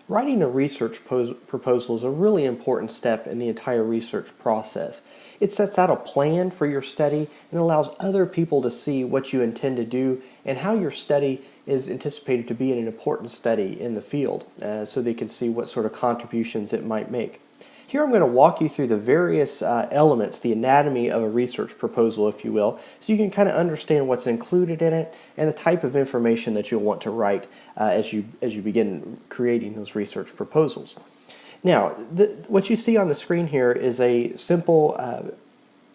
Writing a research proposal is a really important step in the entire research process. It sets out a plan for your study and allows other people to see what you intend to do and how your study is anticipated to be an important study in the field, so they can see what sort of contributions it might make. Here I'm going to walk you through the various elements, the anatomy of a research proposal, if you will, so you can kind of understand what's included in it and the type of information that you'll want to write as you begin creating those research proposals. Now, what you see on the screen here is a simple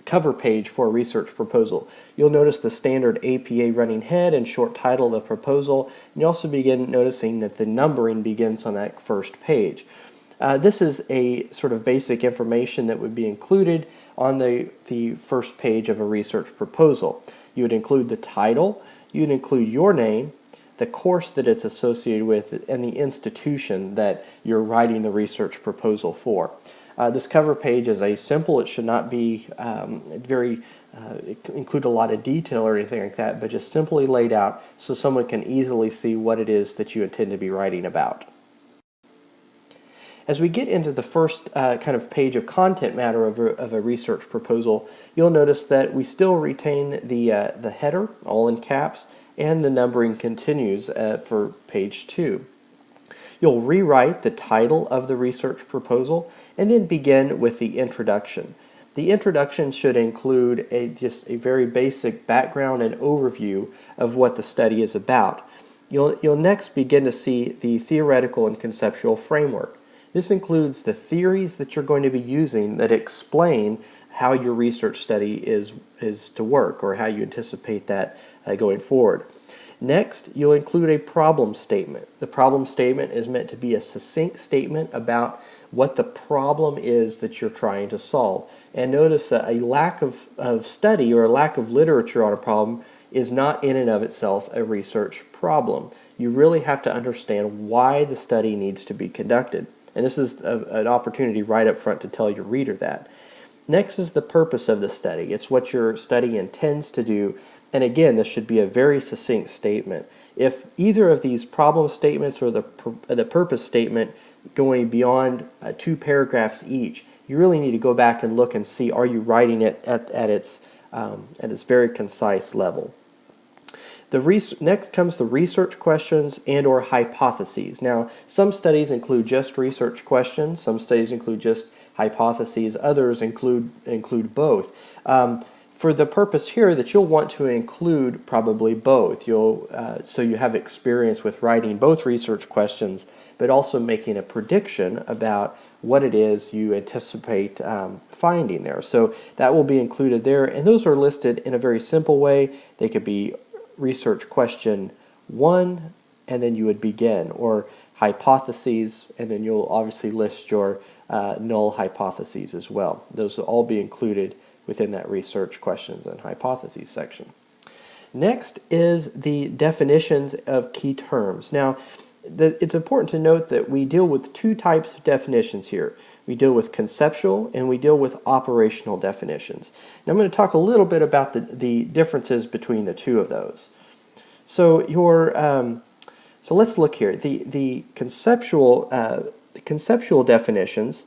cover page for a research proposal. You'll notice the standard APA running head and short title of the proposal, and you also begin noticing that the numbering begins on that first page. This is a sort of basic information that would be included on the first page of a research proposal. You would include the title, you'd include your name, the course that it's associated with, and the institution that you're writing the research proposal for. This cover page is simple. It should not be include a lot of detail or anything like that, but just simply laid out so someone can easily see what it is that you intend to be writing about. As we get into the first kind of page of content matter of a research proposal, you'll notice that we still retain the header, all in caps, and the numbering continues for page 2. You'll rewrite the title of the research proposal and then begin with the introduction. The introduction should include just a very basic background and overview of what the study is about. You'll next begin to see the theoretical and conceptual framework. This includes the theories that you're going to be using that explain how your research study is to work, or how you anticipate that going forward. Next, you'll include a problem statement. The problem statement is meant to be a succinct statement about what the problem is that you're trying to solve. And notice that a lack of study or a lack of literature on a problem is not in and of itself a research problem. You really have to understand why the study needs to be conducted. And this is an opportunity right up front to tell your reader that. Next is the purpose of the study. It's what your study intends to do. And again, this should be a very succinct statement. If either of these problem statements or the purpose statement going beyond 2 paragraphs each, you really need to go back and look and see, are you writing it at its very concise level. Next comes the research questions and or hypotheses. Now, some studies include just research questions, some studies include just hypotheses, others include both. For the purpose here, that you'll want to include probably both. So you have experience with writing both research questions, but also making a prediction about what it is you anticipate finding there. So that will be included there, and those are listed in a very simple way. They could be research question 1, and then you would begin, or hypotheses, and then you'll obviously list your null hypotheses as well. Those will all be included within that research questions and hypotheses section. Next is the definitions of key terms. Now, it's important to note that we deal with 2 types of definitions here. We deal with conceptual and we deal with operational definitions. Now I'm going to talk a little bit about the differences between the 2 of those. So so let's look here. The conceptual definitions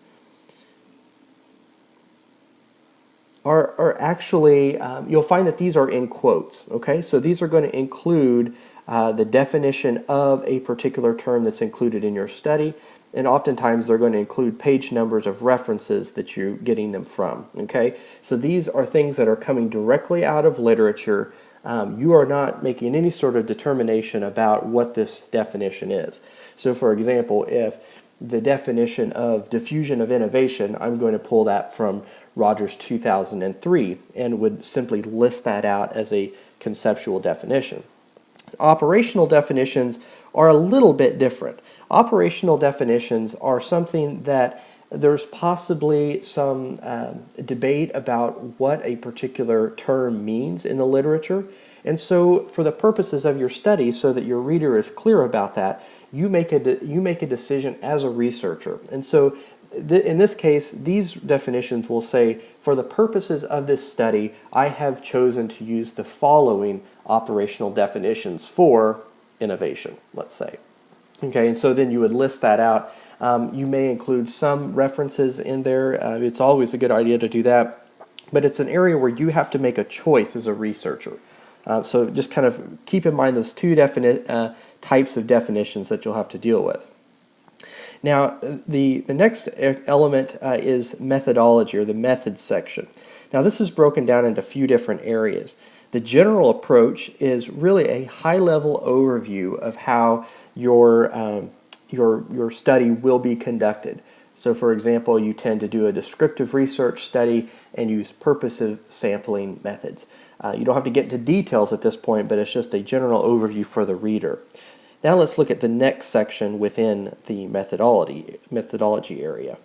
are actually, you'll find that these are in quotes, okay? So these are going to include the definition of a particular term that's included in your study, and oftentimes they're going to include page numbers of references that you're getting them from, okay? So these are things that are coming directly out of literature. You are not making any sort of determination about what this definition is. So for example, if the definition of diffusion of innovation, I'm going to pull that from Rogers 2003 and would simply list that out as a conceptual definition. Operational definitions are a little bit different. Operational definitions are something that there's possibly some debate about what a particular term means in the literature. And so for the purposes of your study, so that your reader is clear about that, you make a decision as a researcher. And so in this case, these definitions will say, for the purposes of this study, I have chosen to use the following operational definitions for innovation, let's say. Okay, and so then you would list that out. You may include some references in there. It's always a good idea to do that, but it's an area where you have to make a choice as a researcher. So just kind of keep in mind those two types of definitions that you'll have to deal with. Now, the next element is methodology, or the methods section. Now, this is broken down into a few different areas. The general approach is really a high-level overview of how your study will be conducted. So, for example, you tend to do a descriptive research study and use purposive sampling methods. You don't have to get into details at this point, but it's just a general overview for the reader. Now let's look at the next section within the methodology area.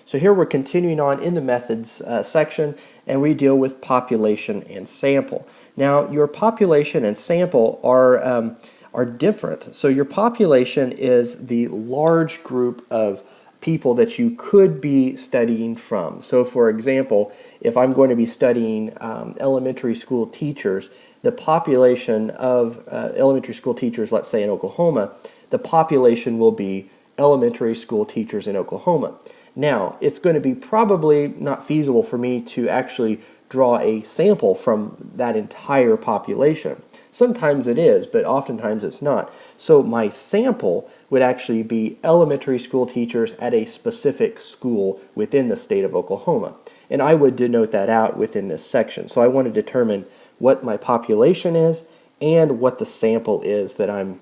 So here we're continuing on in the methods section, and we deal with population and sample. Now your population and sample are different. So your population is the large group of people that you could be studying from. So for example, if I'm going to be studying elementary school teachers, the population of elementary school teachers, let's say in Oklahoma, the population will be elementary school teachers in Oklahoma. Now, it's going to be probably not feasible for me to actually draw a sample from that entire population. Sometimes it is, but oftentimes it's not. So my sample would actually be elementary school teachers at a specific school within the state of Oklahoma. And I would denote that out within this section. So I want to determine what my population is and what the sample is that I'm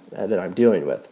dealing with.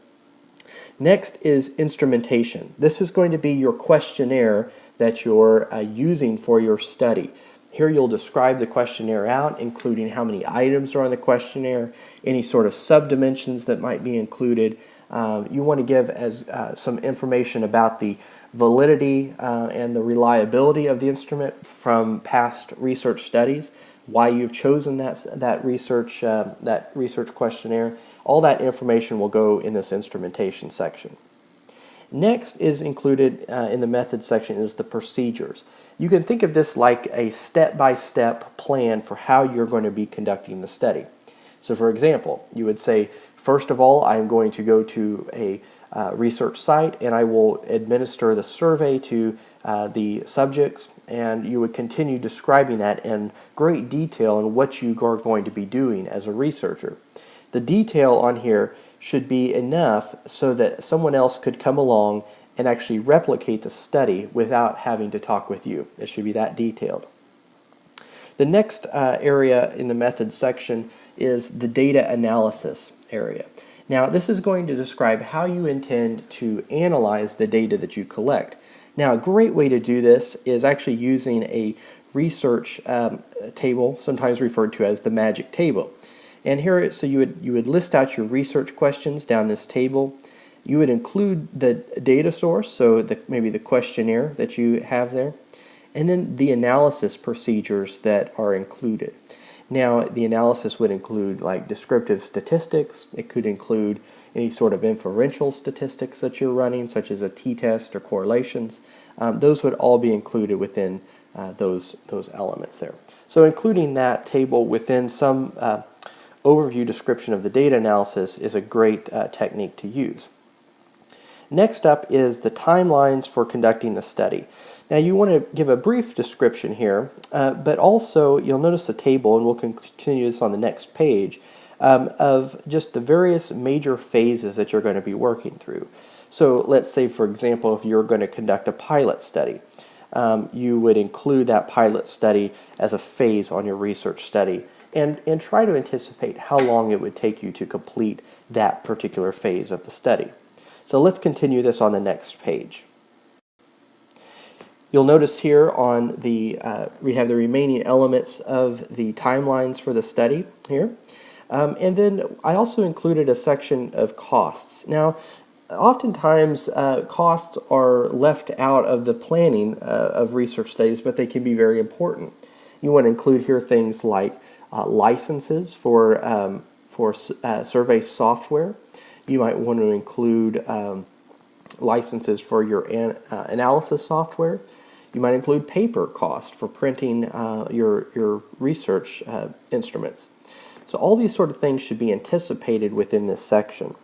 Next is instrumentation. This is going to be your questionnaire that you're using for your study. Here you'll describe the questionnaire out, including how many items are on the questionnaire, any sort of subdimensions that might be included. You want to give some information about the validity and the reliability of the instrument from past research studies, why you've chosen that research questionnaire. All that information will go in this instrumentation section. Next is included in the methods section is the procedures. You can think of this like a step-by-step plan for how you're going to be conducting the study. So for example, you would say, first of all, I'm going to go to a research site and I will administer the survey to the subjects, and you would continue describing that in great detail and what you are going to be doing as a researcher. The detail on here should be enough so that someone else could come along and actually replicate the study without having to talk with you. It should be that detailed. The next area in the methods section is the data analysis area. Now, this is going to describe how you intend to analyze the data that you collect. Now, a great way to do this is actually using a research table, sometimes referred to as the magic table. And here, so you would list out your research questions down this table. You would include the data source, so maybe the questionnaire that you have there, and then the analysis procedures that are included. Now, the analysis would include like descriptive statistics. It could include any sort of inferential statistics that you're running, such as a t-test or correlations. Those would all be included within those elements there. So including that table within some overview description of the data analysis is a great technique to use. Next up is the timelines for conducting the study. Now you want to give a brief description here, but also you'll notice a table, and we'll continue this on the next page, of just the various major phases that you're going to be working through. So let's say, for example, if you're going to conduct a pilot study, you would include that pilot study as a phase on your research study, and try to anticipate how long it would take you to complete that particular phase of the study. So let's continue this on the next page. You'll notice here on we have the remaining elements of the timelines for the study here. And then I also included a section of costs. Now, oftentimes costs are left out of the planning of research studies, but they can be very important. You want to include here things like licenses for survey software. You might want to include licenses for your analysis software. You might include paper cost for printing your research instruments. So all these sort of things should be anticipated within this section.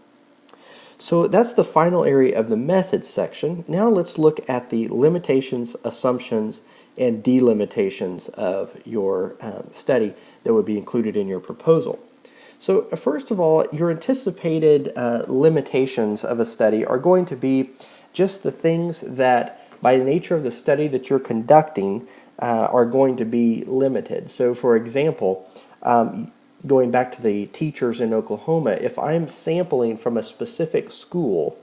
So that's the final area of the methods section. Now let's look at the limitations, assumptions, and delimitations of your study that would be included in your proposal. So first of all, your anticipated limitations of a study are going to be just the things that, by the nature of the study that you're conducting, are going to be limited. So for example, going back to the teachers in Oklahoma, if I'm sampling from a specific school,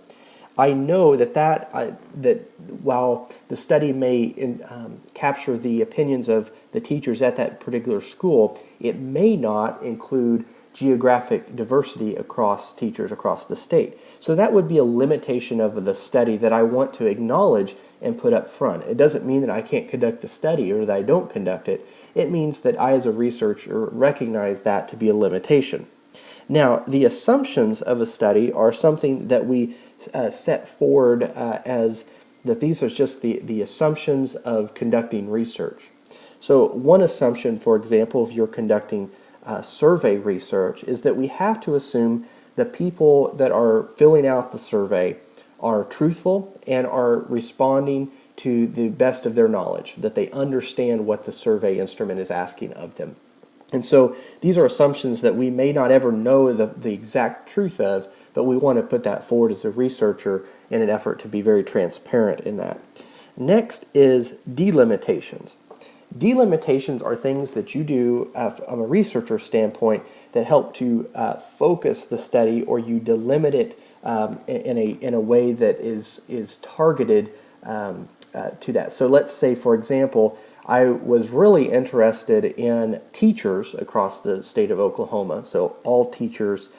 I know that while the study may capture the opinions of the teachers at that particular school, it may not include geographic diversity across teachers across the state. So that would be a limitation of the study that I want to acknowledge and put up front. It doesn't mean that I can't conduct the study or that I don't conduct it. It means that I, as a researcher, recognize that to be a limitation. Now, the assumptions of a study are something that we set forward as that these are just the assumptions of conducting research. So one assumption, for example, if you're conducting survey research, is that we have to assume the people that are filling out the survey are truthful and are responding to the best of their knowledge, that they understand what the survey instrument is asking of them. And so these are assumptions that we may not ever know the exact truth of, but we want to put that forward as a researcher in an effort to be very transparent in that. Next is delimitations. Delimitations are things that you do from a researcher standpoint that help to focus the study, or you delimit it in a way that is targeted to that. So let's say, for example, I was really interested in teachers across the state of Oklahoma, so all teachers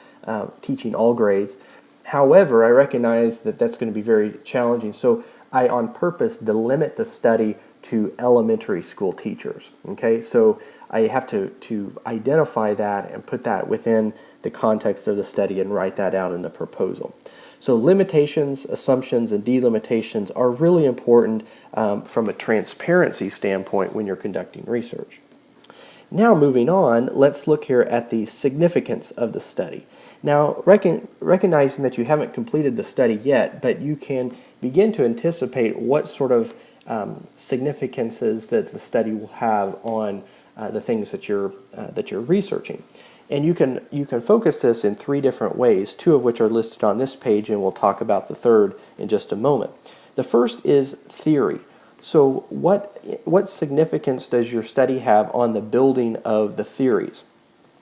teaching all grades. However, I recognize that that's going to be very challenging, so I on purpose delimit the study to elementary school teachers. Okay, so I have to identify that and put that within the context of the study and write that out in the proposal. So limitations, assumptions, and delimitations are really important from a transparency standpoint when you're conducting research. Now moving on, let's look here at the significance of the study. Now recognizing that you haven't completed the study yet, but you can begin to anticipate what sort of significances that the study will have on the things that you're researching. And you can focus this in three different ways, two of which are listed on this page, and we'll talk about the third in just a moment. The first is theory. So what significance does your study have on the building of the theories?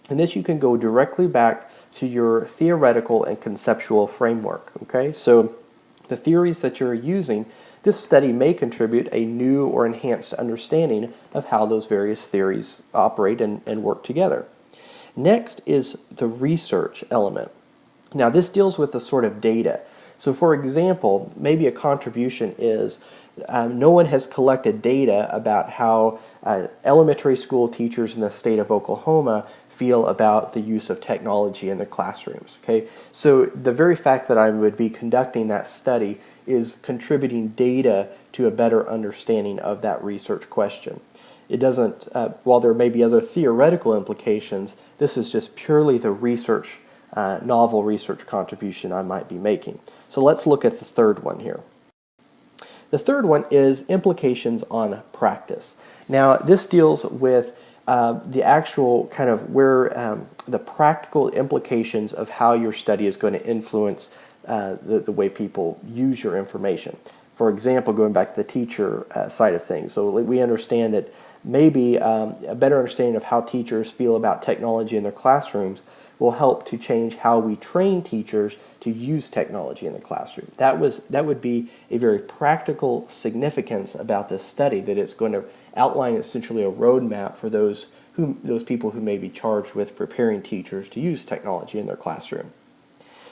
And this you can go directly back to your theoretical and conceptual framework. Okay, so the theories that you're using, this study may contribute a new or enhanced understanding of how those various theories operate and work together. Next is the research element. Now this deals with the sort of data. So for example, maybe a contribution is no one has collected data about how elementary school teachers in the state of Oklahoma feel about the use of technology in the classrooms. Okay, so the very fact that I would be conducting that study is contributing data to a better understanding of that research question. It doesn't, while there may be other theoretical implications, this is just purely the research, novel research contribution I might be making. So let's look at the third one here. The third one is implications on practice. Now this deals with the actual kind of where the practical implications of how your study is going to influence the way people use your information. For example, going back to the teacher side of things, so we understand that maybe a better understanding of how teachers feel about technology in their classrooms will help to change how we train teachers to use technology in the classroom. That would be a very practical significance about this study, that it's going to outline essentially a roadmap for those people who may be charged with preparing teachers to use technology in their classroom.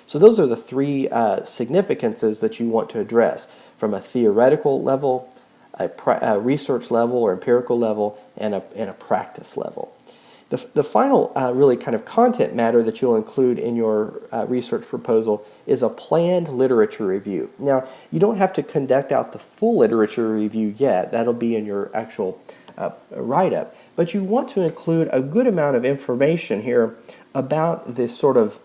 So those are the three significances that you want to address from a theoretical level, a research level or empirical level, and a practice level. The final really kind of content matter that you'll include in your research proposal is a planned literature review. Now, you don't have to conduct out the full literature review yet. That'll be in your actual write-up. But you want to include a good amount of information here about this sort of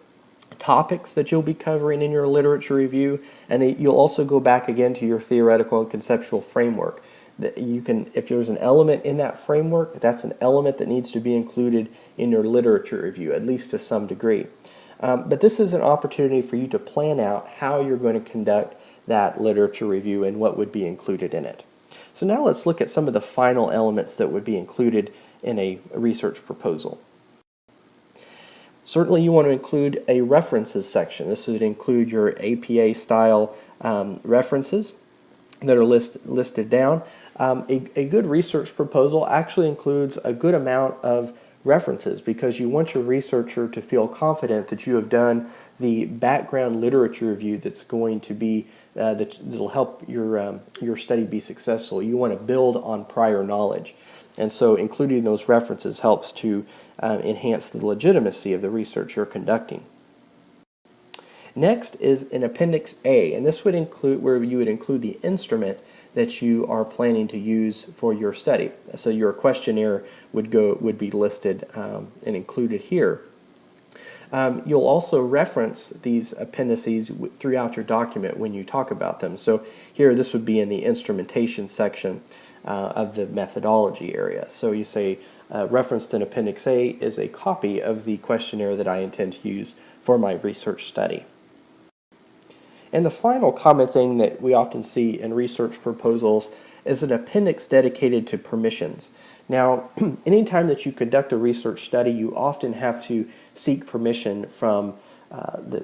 topics that you'll be covering in your literature review, and you'll also go back again to your theoretical and conceptual framework. That you can, if there's an element in that framework, that's an element that needs to be included in your literature review, at least to some degree. But this is an opportunity for you to plan out how you're going to conduct that literature review and what would be included in it. So now let's look at some of the final elements that would be included in a research proposal. Certainly you want to include a references section. This would include your APA style references that are listed down. A good research proposal actually includes a good amount of references because you want your researcher to feel confident that you have done the background literature review that's going to be that'll help your study be successful. You want to build on prior knowledge, and so including those references helps to enhance the legitimacy of the research you're conducting. Next is an Appendix A, and this would include where you would include the instrument that you are planning to use for your study. So your questionnaire would be listed and included here. You'll also reference these appendices throughout your document when you talk about them. So here, this would be in the instrumentation section of the methodology area. So you say, referenced in Appendix A is a copy of the questionnaire that I intend to use for my research study. And the final common thing that we often see in research proposals is an appendix dedicated to permissions. Now, anytime that you conduct a research study, you often have to seek permission from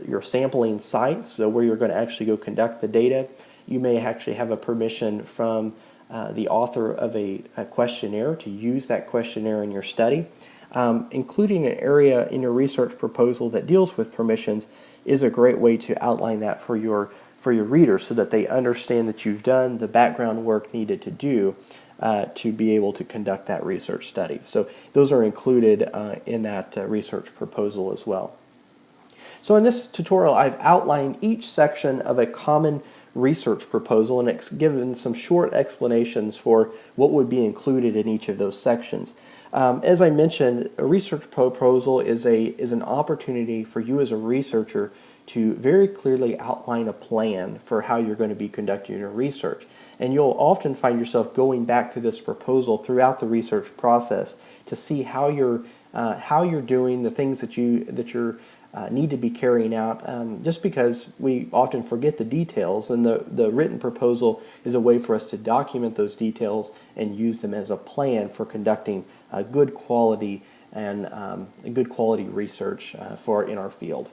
your sampling sites, so where you're going to actually go conduct the data. You may actually have a permission from the author of a questionnaire to use that questionnaire in your study. Including an area in your research proposal that deals with permissions is a great way to outline that for your readers so that they understand that you've done the background work needed to do to be able to conduct that research study. So those are included in that research proposal as well. So in this tutorial, I've outlined each section of a common research proposal and it's given some short explanations for what would be included in each of those sections. As I mentioned, a research proposal is an opportunity for you as a researcher to very clearly outline a plan for how you're going to be conducting your research. And you'll often find yourself going back to this proposal throughout the research process to see how you're doing the things that you need to be carrying out, just because we often forget the details, and the written proposal is a way for us to document those details and use them as a plan for conducting good quality and good quality research in our field.